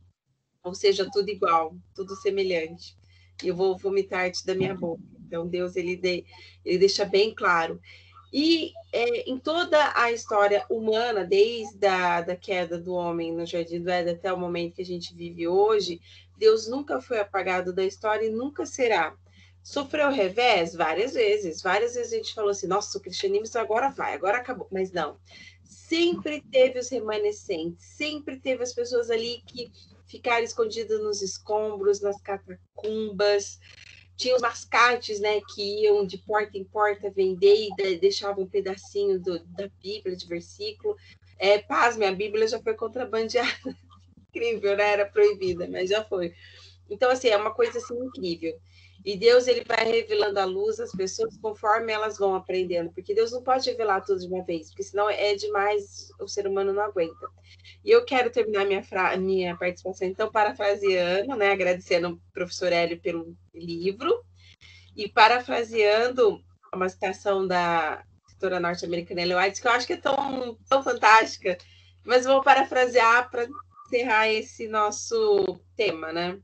ou seja, tudo igual, tudo semelhante. E eu vou vomitar-te da minha boca. Então, Deus, ele deixa bem claro. E em toda a história humana, desde a queda do homem no Jardim do Éden até o momento que a gente vive hoje, Deus nunca foi apagado da história e nunca será. Sofreu revés várias vezes a gente falou assim, nossa, o cristianismo agora vai, agora acabou. Mas não, sempre teve os remanescentes, sempre teve as pessoas ali que ficaram escondidas nos escombros, nas catacumbas. Tinha os mascates, né, que iam de porta em porta vender e deixavam um pedacinho da Bíblia, de versículo. Pasme, a Bíblia já foi contrabandeada. Incrível, né? Era proibida, mas já foi. Então, assim, é uma coisa assim, incrível. E Deus, ele vai revelando a luz às pessoas conforme elas vão aprendendo, porque Deus não pode revelar tudo de uma vez, porque senão é demais, o ser humano não aguenta. E eu quero terminar minha participação, então, parafraseando, né, agradecendo ao professor Hélio pelo livro, e parafraseando uma citação da escritora norte-americana Ellen White, que eu acho que é tão, tão fantástica, mas vou parafrasear para encerrar esse nosso tema, né?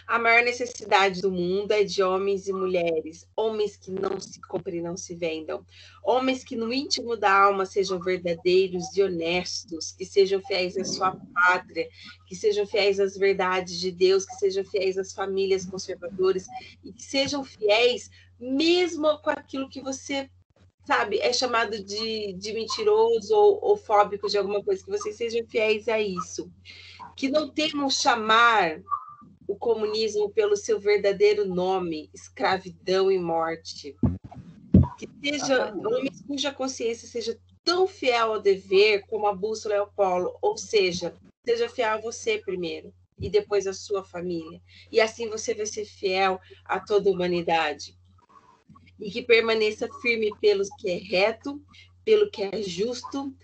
A maior necessidade do mundo é de homens e mulheres, homens que não se comprem, não se vendam, homens que no íntimo da alma sejam verdadeiros e honestos, que sejam fiéis à sua pátria, que sejam fiéis às verdades de Deus, que sejam fiéis às famílias conservadoras e que sejam fiéis mesmo com aquilo que você sabe, é chamado de mentiroso ou fóbico de alguma coisa, que vocês sejam fiéis a isso. Que não temam chamar o comunismo pelo seu verdadeiro nome, escravidão e morte. Que seja homens cuja consciência seja tão fiel ao dever como a bússola é ao polo, ou seja fiel a você primeiro e depois a sua família. E assim você vai ser fiel a toda a humanidade. E que permaneça firme pelo que é reto, pelo que é justo,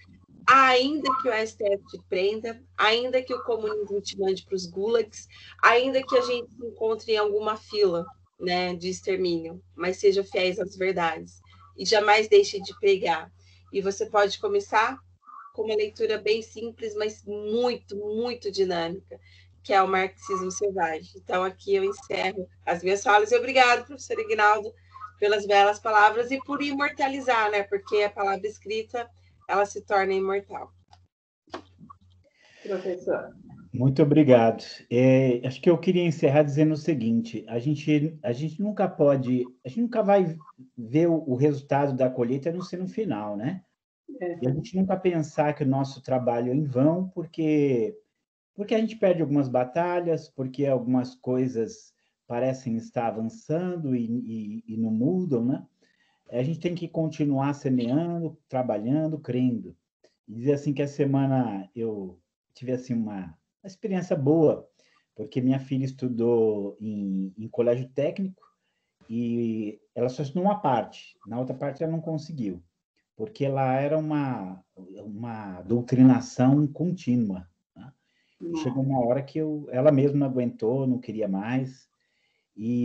ainda que o STF te prenda, ainda que o comunismo te mande para os gulags, ainda que a gente se encontre em alguma fila, né, de extermínio, mas seja fiéis às verdades e jamais deixe de pregar. E você pode começar com uma leitura bem simples, mas muito, muito dinâmica, que é o Marxismo Selvagem. Então, aqui eu encerro as minhas falas. E obrigado, professor Ignaldo, pelas belas palavras e por imortalizar, né? Porque a palavra escrita, ela se torna imortal. Professor. Muito obrigado. Acho que eu queria encerrar dizendo o seguinte: a gente nunca vai ver o resultado da colheita no final, né? E a gente nunca pensar que o nosso trabalho é em vão, porque a gente perde algumas batalhas, porque algumas coisas parecem estar avançando e não mudam, né? A gente tem que continuar semeando, trabalhando, crendo. E dizer assim que a semana eu tive assim uma experiência boa, porque minha filha estudou em colégio técnico e ela só estudou uma parte, na outra parte ela não conseguiu, porque lá era uma doutrinação contínua, né? E chegou uma hora que ela mesma não aguentou, não queria mais,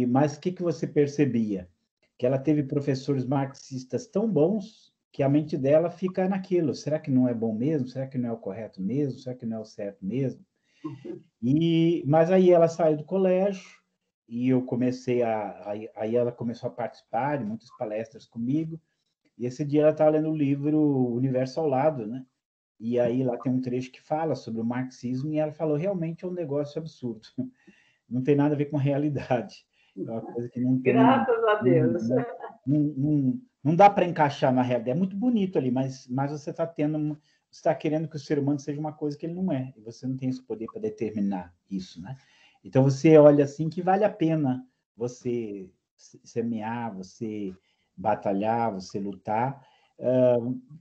Mas o que você percebia? Que ela teve professores marxistas tão bons que a mente dela fica naquilo. Será que não é bom mesmo? Será que não é o correto mesmo? Será que não é o certo mesmo? Mas aí ela saiu do colégio e eu comecei aí ela começou a participar de muitas palestras comigo. E esse dia ela estava lendo o livro Universo ao Lado, né? E aí lá tem um trecho que fala sobre o marxismo e ela falou, realmente é um negócio absurdo. Não tem nada a ver com a realidade. É uma coisa que não tem... Graças a Deus. Não dá para encaixar na realidade. É muito bonito ali, mas você está você está querendo que o ser humano seja uma coisa que ele não é. E você não tem esse poder para determinar isso, né? Então você olha assim que vale a pena você semear, você batalhar, você lutar,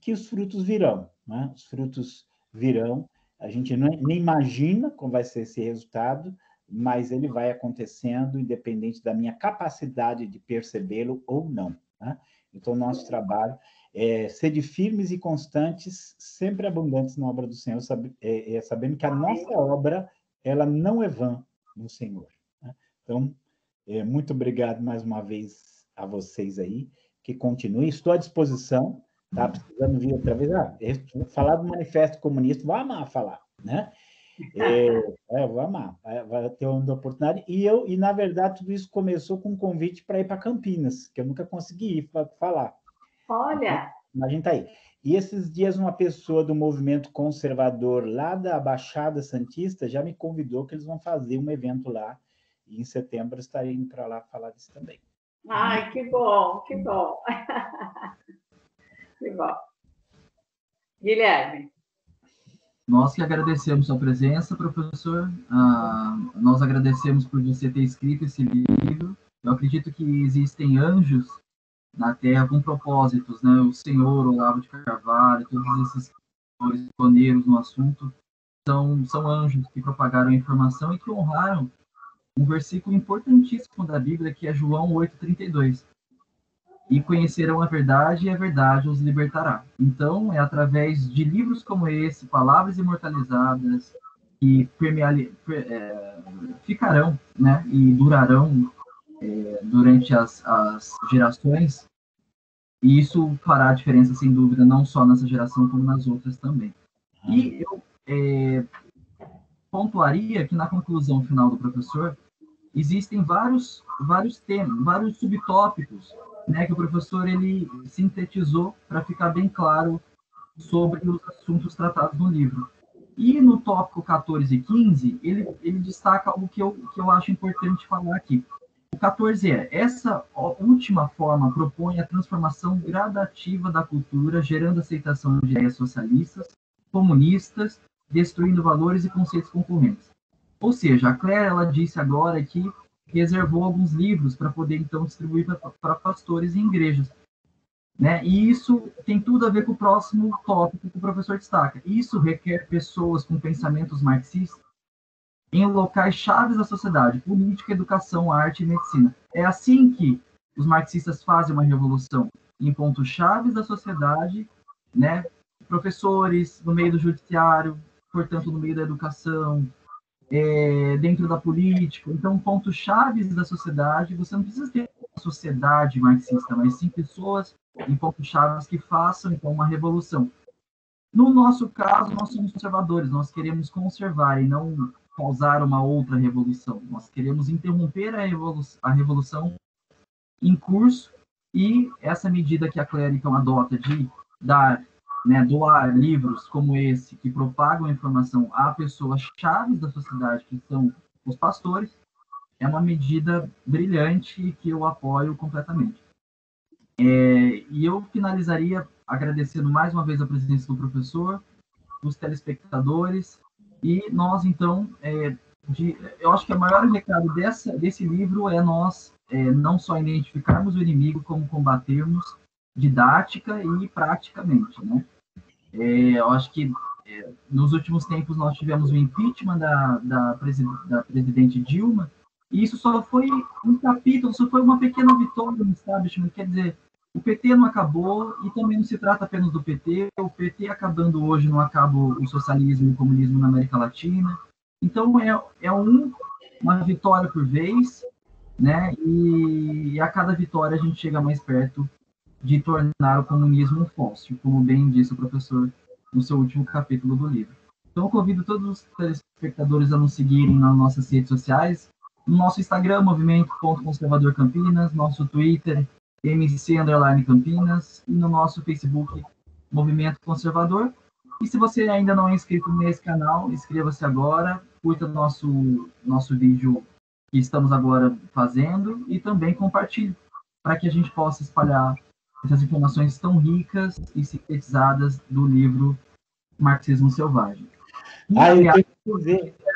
que os frutos virão, né? Os frutos virão. A gente nem imagina como vai ser esse resultado, mas ele vai acontecendo independente da minha capacidade de percebê-lo ou não, né? Então, nosso trabalho é ser de firmes e constantes, sempre abundantes na obra do Senhor, sabendo que a nossa obra, ela não é vã no Senhor, né? Então, muito obrigado mais uma vez a vocês aí, que continuem. Estou à disposição, tá? Precisando vir outra vez. Falar do Manifesto Comunista, vou amar falar, né? Vou amar, vai ter uma oportunidade. E, na verdade, tudo isso começou com um convite para ir para Campinas, que eu nunca consegui ir para falar. Olha! Mas a gente está aí. E esses dias, uma pessoa do movimento conservador lá da Baixada Santista já me convidou que eles vão fazer um evento lá. E em setembro estarei indo para lá falar disso também. Ai, que bom, que bom. Que bom. Guilherme. Nós que agradecemos sua presença, professor. Nós agradecemos por você ter escrito esse livro. Eu acredito que existem anjos na Terra com propósitos, né? O senhor Olavo de Carvalho, todos esses pioneiros no assunto, são anjos que propagaram a informação e que honraram um versículo importantíssimo da Bíblia, que é João 8,32. E conhecerão a verdade, e a verdade os libertará. Então, é através de livros como esse, palavras imortalizadas, que ficarão, né, e durarão durante as gerações, e isso fará a diferença, sem dúvida, não só nessa geração, como nas outras também. E eu pontuaria que, na conclusão final do professor, existem vários temas, vários subtópicos, né, que o professor ele sintetizou para ficar bem claro sobre os assuntos tratados no livro. E no tópico 14 e 15, ele destaca algo que eu acho importante falar aqui. O 14 essa última forma propõe a transformação gradativa da cultura, gerando aceitação de ideias socialistas, comunistas, destruindo valores e conceitos concorrentes. Ou seja, a Claire, ela disse agora que reservou alguns livros para poder, então, distribuir para pastores e igrejas, né? E isso tem tudo a ver com o próximo tópico que o professor destaca. Isso requer pessoas com pensamentos marxistas em locais chaves da sociedade, política, educação, arte e medicina. É assim que os marxistas fazem uma revolução, em pontos chaves da sociedade, né? Professores, no meio do judiciário, portanto, no meio da educação, dentro da política. Então, pontos chaves da sociedade, você não precisa ter uma sociedade marxista, mas sim pessoas em pontos chaves que façam, então, uma revolução. No nosso caso, nós somos conservadores, nós queremos conservar e não causar uma outra revolução. Nós queremos interromper a revolução em curso, e essa medida que a Claire, então, adota de dar, né, doar livros como esse, que propagam a informação a pessoas chaves da sociedade, que são os pastores, é uma medida brilhante e que eu apoio completamente. E eu finalizaria agradecendo mais uma vez a presença do professor, dos telespectadores, e nós, então, eu acho que o maior recado desse livro é nós não só identificarmos o inimigo, como combatermos didática e praticamente, né? Eu acho que nos últimos tempos nós tivemos o impeachment da presidente Dilma, e isso só foi um capítulo, só foi uma pequena vitória no establishment. Quer dizer, o PT não acabou, e também não se trata apenas do PT. O PT acabando hoje, não acaba o socialismo e o comunismo na América Latina. Então, uma vitória por vez, né? E a cada vitória a gente chega mais perto de tornar o comunismo um fóssil, como bem disse o professor no seu último capítulo do livro. Então, eu convido todos os telespectadores a nos seguirem nas nossas redes sociais, no nosso Instagram, Movimento.Conservador Campinas, nosso Twitter, MC_Campinas, e no nosso Facebook, Movimento Conservador. E se você ainda não é inscrito nesse canal, inscreva-se agora, curta nosso vídeo que estamos agora fazendo e também compartilhe, para que a gente possa espalhar essas informações tão ricas e sintetizadas do livro Marxismo Selvagem. E, aliás,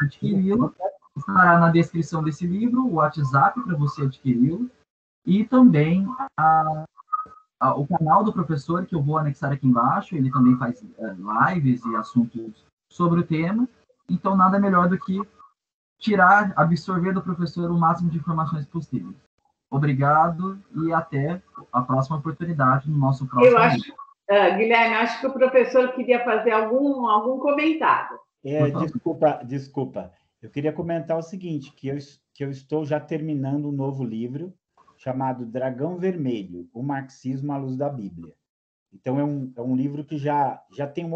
adquiri-lo, estará na descrição desse livro, o WhatsApp para você adquiri-lo, e também o canal do professor, que eu vou anexar aqui embaixo. Ele também faz lives e assuntos sobre o tema, então nada melhor do que absorver do professor o máximo de informações possíveis. Obrigado e até a próxima oportunidade no nosso próximo vídeo. Guilherme, acho que o professor queria fazer algum comentário. Desculpa. Eu queria comentar o seguinte, que eu estou já terminando um novo livro chamado Dragão Vermelho, o Marxismo à Luz da Bíblia. Então, é um livro que já tem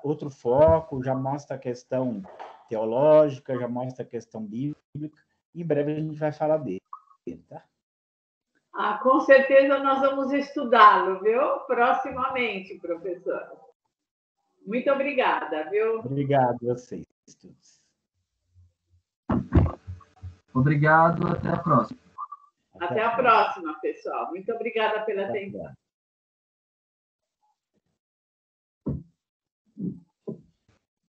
outro foco, já mostra a questão teológica, já mostra a questão bíblica. Em breve a gente vai falar dele, tá? Com certeza nós vamos estudá-lo, viu? Proximamente, professor. Muito obrigada, viu? Obrigado a vocês. Obrigado, até a próxima. Até a próxima, pessoal. Muito obrigada pela atenção.